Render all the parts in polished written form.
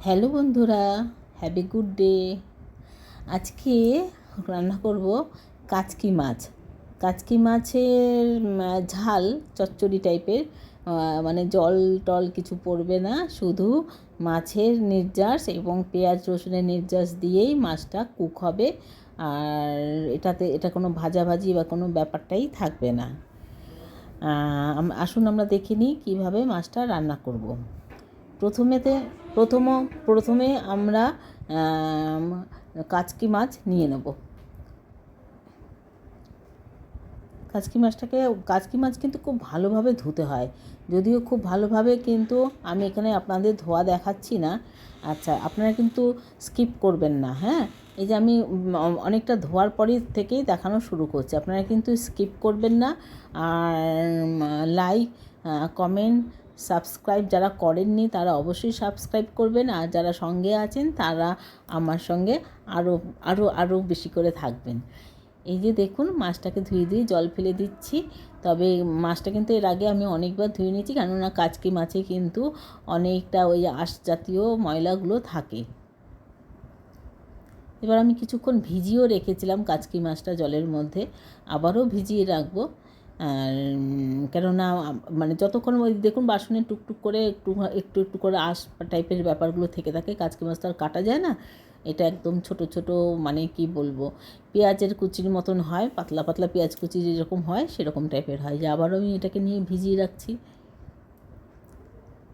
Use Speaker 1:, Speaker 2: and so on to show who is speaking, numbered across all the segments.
Speaker 1: Hello বন্ধুরা, have a good day. আজকে রান্না করব কাচকি মাছ। কাচকি মাছের ঝাল চচ্চড়ি টাইপের, মানে জল টল কিছু পড়বে না, শুধু মাছের নির্যাস এবং পেঁয়াজ রসুনের নির্যাস দিয়েই মাছটা কুক হবে। আর এটা কোনো ভাজাভাজি বা কোনো ব্যাপারটাই থাকবে না। আসুন আমরা দেখে নিই কীভাবে মাছটা রান্না করব। প্রথমে আমরা কাচকি মাছ নিয়ে নেব। কাচকি মাছ কিন্তু খুব ভালোভাবে ধুতে হয়, যদিও খুব ভালোভাবে কিন্তু আমি এখানে আপনাদের ধোয়া দেখাচ্ছি না। আচ্ছা, আপনারা কিন্তু স্কিপ করবেন না, হ্যাঁ। এই যে আমি অনেকটা ধোয়ার পরই থেকেই দেখানো শুরু করছি, আপনারা কিন্তু স্কিপ করবেন না। আর লাইক, কমেন্ট, সাবস্ক্রাইব যারা করেননি তারা অবশ্যই সাবস্ক্রাইব করবেন, আর যারা সঙ্গে আছেন তারা আমার সঙ্গে আরও আরও আরও বেশি করে থাকবেন। এই যে দেখুন, মাছটাকে ধুয়ে জল ফেলে দিচ্ছি। তবে মাছটা কিন্তু এর আগে আমি অনেকবার ধুয়ে নিয়েছি, কেননা কাচকি মাছে কিন্তু অনেকটা ওই আঁশ জাতীয় ময়লাগুলো থাকে। এবার আমি কিছুক্ষণ ভিজিয়েও রেখেছিলাম কাচকি মাছটা জলের মধ্যে, আবারও ভিজিয়ে রাখবো। আর কেননা মানে যতক্ষণ ওই দেখুন বাসনে টুকটুক করে একটু একটু একটু করে আঁশ টাইপের ব্যাপারগুলো থেকে থাকে, কাচকি মাছ তো আর কাটা যায় না। এটা একদম ছোট ছোট, মানে কি বলবো, পেঁয়াজের কুচির মতন হয়, পাতলা পাতলা পেঁয়াজ কুচি যেরকম হয় সেরকম টাইপের হয়। যে আবারও আমি এটাকে নিয়ে ভিজিয়ে রাখছি।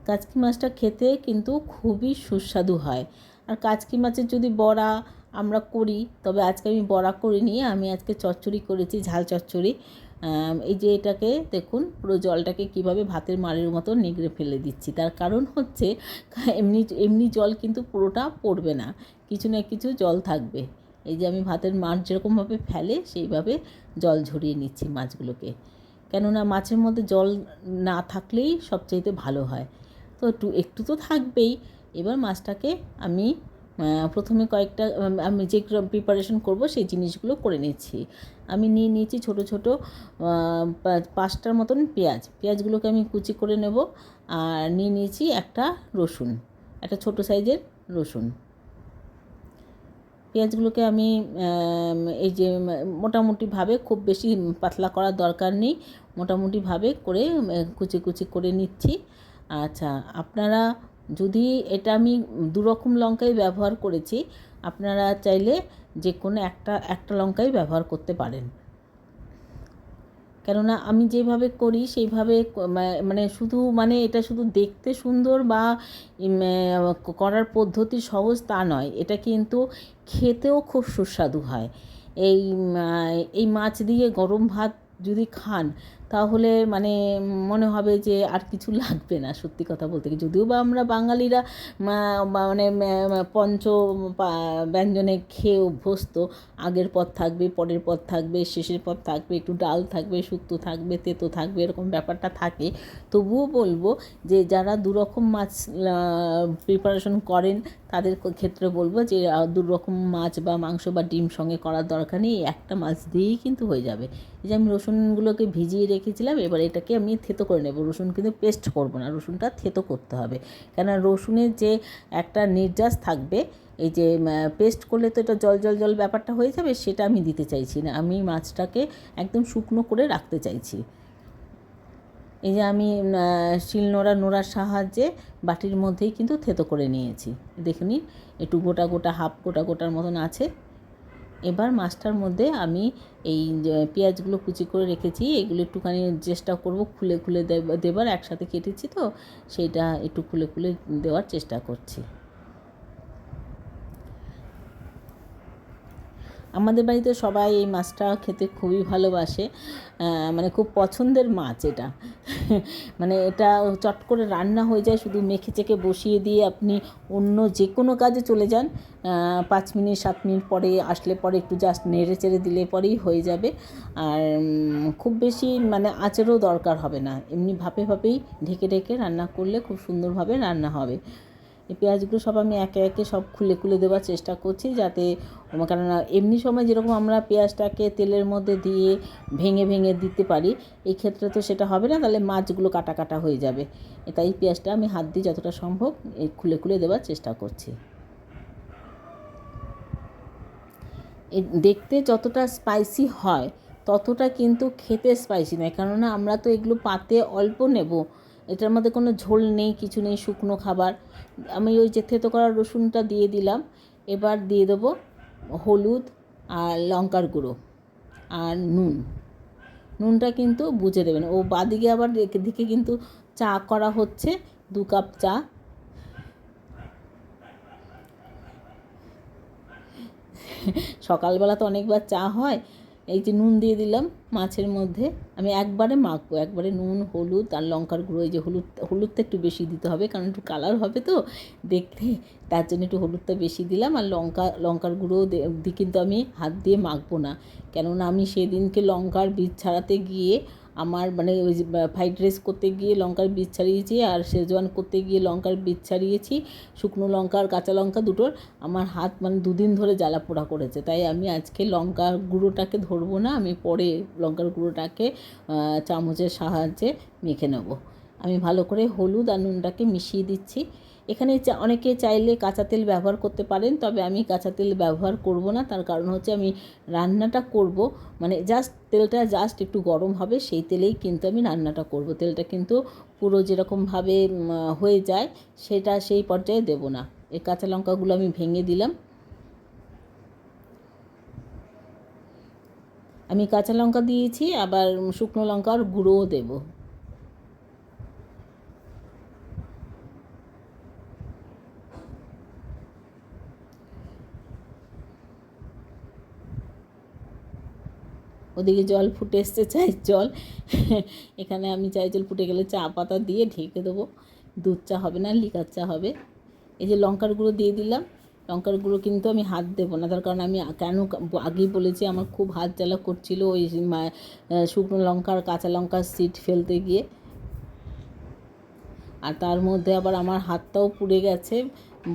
Speaker 1: কাচকি মাছটা খেতে কিন্তু খুবই সুস্বাদু হয়। আর কাচকি মাছের যদি বড়া আমরা করি, তবে আজকে আমি বড়া করিনি, আমি আজকে চচ্চড়ি করেছি, ঝাল চচ্চড়ি। এই যে এটাকে দেখুন, পুরো জলটাকে কিভাবে ভাতের মাড়ের মতো নিগড়ে ফেলে দিচ্ছি। তার কারণ হচ্ছে এমনি এমনি জল কিন্তু পুরোটা পড়বে না, কিছু না কিছু জল থাকবে। এই যে আমি ভাতের মাড় যেরকমভাবে ফেলে সেইভাবে জল ঝরিয়ে নিচ্ছি মাছগুলোকে, কেননা মাছের মধ্যে জল না থাকলেই সবচাইতে ভালো হয়। তো একটু তো থাকবেই। এবার মাছটাকে আমি প্রথমে কয়েকটা আমি যে প্রিপারেশন করব সেই জিনিসগুলো করে নিচ্ছি। আমি নিয়ে নিয়েছি ছোটো ছোটো 5টার মতন পেঁয়াজগুলোকে আমি কুচি করে নেব। আর নিয়ে নিয়েছি একটা রসুন, একটা ছোটো সাইজের রসুন। পেঁয়াজগুলোকে আমি এই যে মোটামুটিভাবে, খুব বেশি পাতলা করার দরকার নেই, মোটামুটিভাবে করে কুচি কুচি করে নিচ্ছি। আচ্ছা, আপনারা যদি এটা আমি দুরকম লঙ্কাই ব্যবহার করেছি, আপনারা চাইলে যে কোনো একটা লঙ্কাই ব্যবহার করতে পারেন, কেননা আমি যেভাবে করি সেইভাবে মানে শুধু মানে এটা শুধু দেখতে সুন্দর বা করার পদ্ধতি সহজ তা নয়, এটা কিন্তু খেতেও খুব সুস্বাদু হয়। এই এই মাছ দিয়ে গরম ভাত যদি খান, তাহলে মানে মনে হবে যে আর কিছু লাগবে না, সত্যি কথা বলতে কি। যদিও বা আমরা বাঙালিরা মানে পঞ্চ ব্যঞ্জনে খেয়ে অভ্যস্ত, আগের পদ থাকবে, পরের পদ থাকবে, শেষের পদ থাকবে, একটু ডাল থাকবে, শুক্তো থাকবে, তেতো থাকবে, এরকম ব্যাপারটা থাকে। তবুও বলবো যে যারা দুরকম মাছ প্রিপারেশন করেন তাদের ক্ষেত্রে বলবো যে দুরকম মাছ বা মাংস বা ডিম সঙ্গে করার দরকার নেই, একটা মাছ দিয়েই কিন্তু হয়ে যাবে। এই যে আমি রসুনগুলোকে ভিজিয়ে রেখেছিলাম, এবার এটাকে আমি থেতো করে নেব। রসুন কিন্তু পেস্ট করব না, রসুনটা থেতো করতে হবে, কেননা রসুনের যে একটা নির্যাস থাকবে, এই যে পেস্ট করলে তো এটা জল জল জল ব্যাপারটা হয়ে যাবে, সেটা আমি দিতে চাইছি না। আমি মাছটাকে একদম শুকনো করে রাখতে চাইছি। এই যে আমি নোড়ার সাহায্যে বাটির মধ্যেই কিন্তু থেতো করে নিয়েছি, দেখে নিন একটু গোটা গোটা, হাফ গোটা গোটার মতন আছে। এবার মাছটার মধ্যে আমি এই পেঁয়াজগুলো কুচি করে রেখেছি, এগুলো একটুখানি চেষ্টা করব খুলে খুলে দেবার, একসাথে কেটেছি তো সেইটা একটু খুলে খুলে দেওয়ার চেষ্টা করছি। আমাদের বাড়িতে সবাই এই মাছটা খেতে খুবই ভালোবাসে, মানে খুব পছন্দের মাছ এটা। মানে এটা চট করে রান্না হয়ে যায়, শুধু মেখে চেখে বসিয়ে দিয়ে আপনি অন্য যে কোনো কাজে চলে যান, 5 মিনিট 7 মিনিট পরে আসলে পরে একটু জাস্ট নেড়ে চেড়ে দিলে পরেই হয়ে যাবে। আর খুব বেশি মানে আঁচেরও দরকার হবে না, এমনি ভাপে ভাপেই ঢেকে ঢেকে রান্না করলে খুব সুন্দরভাবে রান্না হবে। এই পেঁয়াজগুলো সব আমি একে একে সব খুলে খুলে দেওয়ার চেষ্টা করছি, যাতে, কেননা এমনি সময় যেরকম আমরা পেঁয়াজটাকে তেলের মধ্যে দিয়ে ভেঙে ভেঙে দিতে পারি, এই ক্ষেত্রে তো সেটা হবে না, তাহলে মাছগুলো কাটা কাটা হয়ে যাবে। তাই পেঁয়াজটা আমি হাত দিয়ে যতটা সম্ভব এই খুলে খুলে দেওয়ার চেষ্টা করছি। দেখতে যতটা স্পাইসি হয় ততটা কিন্তু খেতে স্পাইসি নয়, কেননা আমরা তো এগুলো পাতে অল্প নেব, এটার মধ্যে কোনো ঝোল নেই, কিছু নেই, শুকনো খাবার। আমি ওই যে থেতো করা রসুনটা দিয়ে দিলাম। এবার দিয়ে দেবো হলুদ আর লঙ্কার গুঁড়ো আর নুনটা কিন্তু বুঝে দেবেন। ও বাদিকে আবার দিকে কিন্তু চা করা হচ্ছে, 2 কাপ চা। সকালবেলা তো অনেকবার চা হয়। এই যে নুন দিয়ে দিলাম মাছের মধ্যে, আমি একবারে মাখবো, একবারে নুন, হলুদ আর লঙ্কার গুঁড়ো। এই যে হলুদটা একটু বেশি দিতে হবে, কারণ একটু কালার হবে তো দেখতে, তার জন্য একটু হলুদটা বেশি দিলাম। আর লঙ্কার গুঁড়ো কিন্তু আমি হাত দিয়ে মাখবো না, কেননা আমি সেদিনকে লঙ্কার বীজ ছাড়াতে গিয়ে আমার মানে ওই যে ফ্রাইড রাইস করতে গিয়ে লঙ্কার বীজ ছাড়িয়েছি, আর শেজওয়ান করতে গিয়ে লঙ্কার বীজ ছাড়িয়েছি, শুকনো লঙ্কা আর কাঁচা লঙ্কা দুটোর আমার হাত মানে 2 দিন ধরে জ্বালা পোড়া করেছে। তাই আমি আজকে লঙ্কার গুঁড়োটাকে ধরবো না, আমি পরে লঙ্কার গুঁড়োটাকে চামচের সাহায্যে মেখে নেব। আমি ভালো করে হলুদ আর নুনটাকে মিশিয়ে দিচ্ছি। এখানে অনেকে চাইলে কাঁচা তেল ব্যবহার করতে পারেন, তবে আমি কাঁচা তেল ব্যবহার করব না। তার কারণ হচ্ছে আমি রান্নাটা করব, মানে তেলটা জাস্ট একটু গরম হবে, সেই তেলেই কিন্তু আমি রান্নাটা করব। তেলটা কিন্তু পুরো যেরকমভাবে হয়ে যায় সেটা সেই পর্যায়ে দেব না। এই কাঁচা লঙ্কাগুলো আমি ভেঙে দিলাম। আমি কাঁচা লঙ্কা দিয়েছি, আবার শুকনো লঙ্কার গুঁড়োও দেব। ওদিকে জল ফুটে এসছে, চায়ের জল। এখানে আমি চায়ের জল ফুটে গেলে চা পাতা দিয়ে ঢেকে দেবো। দুধ চা হবে না, লিকার চা হবে। এই যে লঙ্কার গুঁড়ো দিয়ে দিলাম। লঙ্কার গুঁড়ো কিন্তু আমি হাত দেবো না, তার কারণ আমি কেন আগেই বলেছি আমার খুব হাত জ্বালা করছিল ওই শুকনো লঙ্কার কাঁচা লঙ্কার সিড ফেলতে গিয়ে। আর তার মধ্যে আবার আমার হাতটাও পুড়ে গেছে,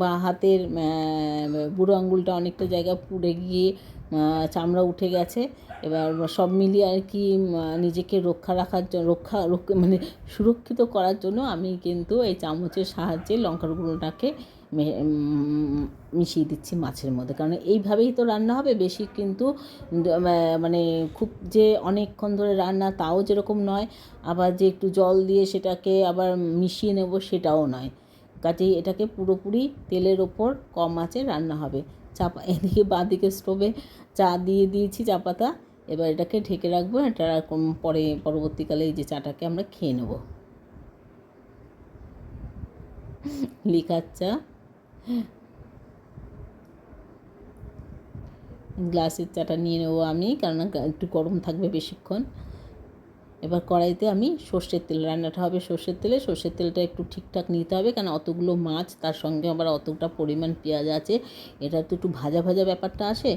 Speaker 1: বা হাতের বুড়ো আঙুলটা অনেকটা জায়গা পুড়ে গিয়ে চামড়া উঠে গেছে। এবার সব মিলিয়ে আর কি নিজেকে রক্ষা মানে সুরক্ষিত করার জন্য আমি কিন্তু এই চামচের সাহায্যে লঙ্কার গুঁড়োটাকে মিশিয়ে দিচ্ছি মাছের মধ্যে, কারণ এইভাবেই তো রান্না হবে। বেশি কিন্তু মানে খুব যে অনেকক্ষণ ধরে রান্না তাও যেরকম নয়, আবার যে একটু জল দিয়ে সেটাকে আবার মিশিয়ে নেব সেটাও নয়। কাজেই এটাকে পুরোপুরি তেলের ওপর কম আঁচে রান্না হবে। এদিকে বাঁদিকে স্টোভে চা দিয়ে দিয়েছি, চা পাতা। এবার এটাকে ঢেকে রাখবো, এটা পরবর্তীকালে এই যে চাটাকে আমরা খেয়ে নেব। লিকার চা, গ্লাসের চাটা নিয়ে নেবো আমি, কারণ একটু গরম থাকবে বেশিক্ষণ। এবার কড়াইতে আমি সর্ষের তেল, রান্নাটা হবে সর্ষের তেলে। সর্ষের তেলটা একটু ঠিকঠাক নিতে হবে, কারণ অতগুলো মাছ, তার সঙ্গে আবার অতটা পরিমাণ পেঁয়াজ আছে, এটা তো একটু ভাজা ভাজা ব্যাপারটা আসে।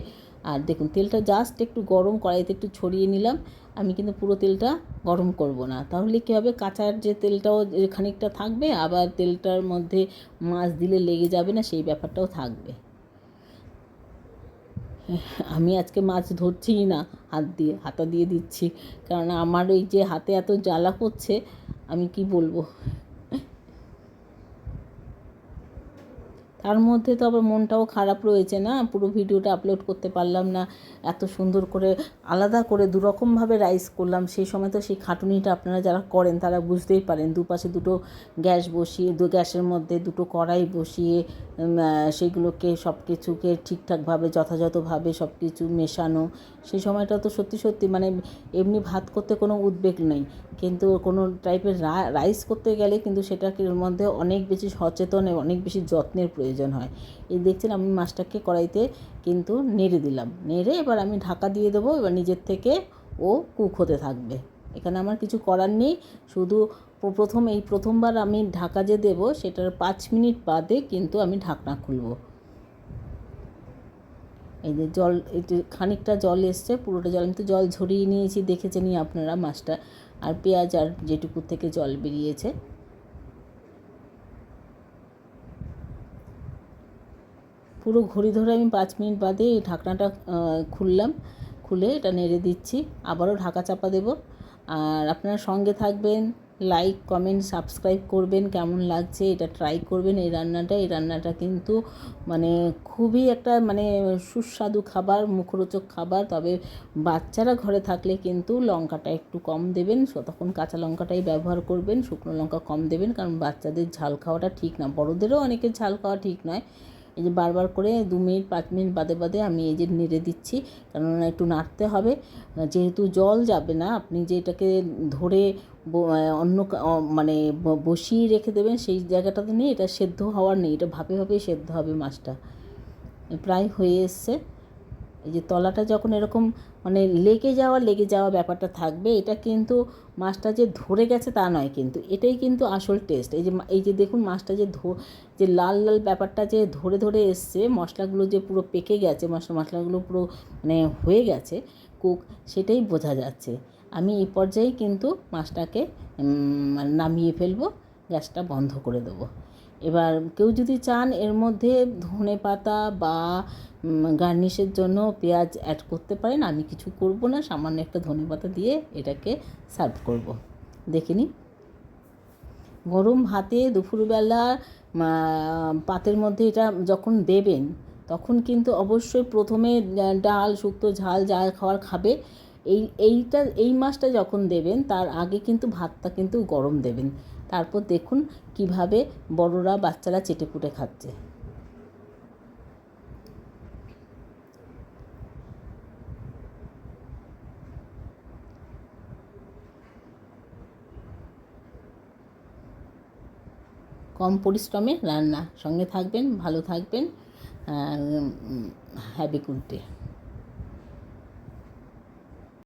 Speaker 1: আর দেখুন তেলটা জাস্ট একটু গরম, কড়াইতে একটু ছড়িয়ে নিলাম। আমি কিন্তু পুরো তেলটা গরম করব না, তাহলে কী হবে, কাঁচার যে তেলটাও খানিকটা থাকবে, আবার তেলটার মধ্যে মাছ দিলে লেগে যাবে না, সেই ব্যাপারটাও থাকবে। আমি আজকে মাছ ধরছিই না, হাতা দিয়ে দিচ্ছি, কারণ আমার ওই যে হাতে এত জ্বালা করছে, আমি কি বলবো। তার মধ্যে তো আবার মনটাও খারাপ রয়েছে না, পুরো ভিডিওটা আপলোড করতে পারলাম না। এত সুন্দর করে আলাদা করে দুরকমভাবে রাইস করলাম, সেই সময় তো সেই খাটুনিটা আপনারা যারা করেন তারা বুঝতেই পারেন। দুপাশে দুটো গ্যাস বসিয়ে, গ্যাসের মধ্যে দুটো কড়াই বসিয়ে সেগুলোকে সব কিছুকে ঠিকঠাকভাবে যথাযথভাবে সব কিছু মেশানো, সেই সময়টা তো সত্যি সত্যি মানে এমনি ভাত করতে কোনো উদ্বেগ নেই, কিন্তু কোনো টাইপের রাইস করতে গেলে কিন্তু সেটাকে এর মধ্যে অনেক বেশি সচেতন এবং অনেক বেশি যত্নের প্রয়োজন হয়। এই দেখছেন আমি মাছটাকে কড়াইতে কিন্তু নেড়ে দিলাম, নেড়ে এবার আমি ঢাকা দিয়ে দেবো। এবার নিজের থেকে ও কুক হতে থাকবে, এখানে আমার কিছু করার নেই। শুধু প্রথমবার আমি ঢাকা যে দেবো সেটার 5 মিনিট বাদে কিন্তু আমি ঢাকনা খুলবো। এই যে জল, এই যে খানিকটা জল এসছে, পুরোটা জল আমি তো জল ঝরিয়ে নিয়েছি, দেখেছেনই আপনারা মাছটা, আর পেঁয়াজ আর যেটুকু থেকে জল বেরিয়েছে। পুরো ঘড়ি ধরে আমি 5 মিনিট বাদে এই ঢাকনাটা খুললাম, খুলে এটা নেড়ে দিচ্ছি, আবারও ঢাকা চাপা দেব। আর আপনারা সঙ্গে থাকবেন, লাইক কমেন্ট সাবস্ক্রাইব করবেন, কেমন লাগছে এটা ট্রাই করবেন। এই রান্নাটা কিন্তু মানে খুবই একটা মানে সুস্বাদু খাবার, মুখরোচক খাবার। তবে বাচ্চারা ঘরে থাকলে কিন্তু লঙ্কাটা একটু কম দেবেন, তখন কাঁচা লঙ্কাটাই ব্যবহার করবেন, শুকনো লঙ্কা কম দেবেন, কারণ বাচ্চাদের ঝাল খাওয়াটা ঠিক না, বড়োদেরও অনেকের ঝাল খাওয়া ঠিক নয়। এই যে বারবার করে 2 মিনিট 5 মিনিট বাদে বাদে আমি এই যে নেড়ে দিচ্ছি, কেননা একটু নাড়তে হবে, যেহেতু জল যাবে না। আপনি যে এটাকে ধরে অন্য মানে বসিয়ে রেখে দেবেন সেই জায়গাটাতে নেই, এটা সেদ্ধ হওয়ার নেই, এটা ভাপে ভাপেই সেদ্ধ হবে মাছটা। প্রায় হয়ে এসছে। এই যে তলাটা যখন এরকম মানে লেগে যাওয়া ব্যাপারটা থাকবে, এটা কিন্তু মাছটা যে ধরে গেছে তা নয়, কিন্তু এটাই কিন্তু আসল টেস্ট। এই যে দেখুন মাছটা যে লাল লাল ব্যাপারটা যে ধরে ধরে এসছে, মশলাগুলো যে পুরো পেকে গেছে, মশলাগুলো পুরো মানে হয়ে গেছে কুক, সেটাই বোঝা যাচ্ছে। আমি এই পর্যায়ে কিন্তু মাছটাকে নামিয়ে ফেলবো, গ্যাসটা বন্ধ করে দেবো। এবার কেউ যদি চান এর মধ্যে ধনেপাতা বা গার্নিশের জন্য পেঁয়াজ অ্যাড করতে পারেন, আমি কিছু করব না, সামান্য একটা ধনেপাতা দিয়ে এটাকে সার্ভ করব। দেখে নিন, গরম ভাতে দুপুরবেলা পাতের মধ্যে এটা যখন দেবেন, তখন কিন্তু অবশ্যই প্রথমে ডাল শুক্তো ঝাল যা খাওয়ার খাবে, এই মাছটা যখন দেবেন তার আগে কিন্তু ভাতটা কিন্তু গরম দেবেন। তারপর দেখুন কিভাবে বড়রা বাচ্চারা চেটেপুটে খাচ্ছে। কম পরিশ্রমে রান্না, সঙ্গে থাকবেন, ভালো থাকবেন, হ্যাভ এ গুড ডে।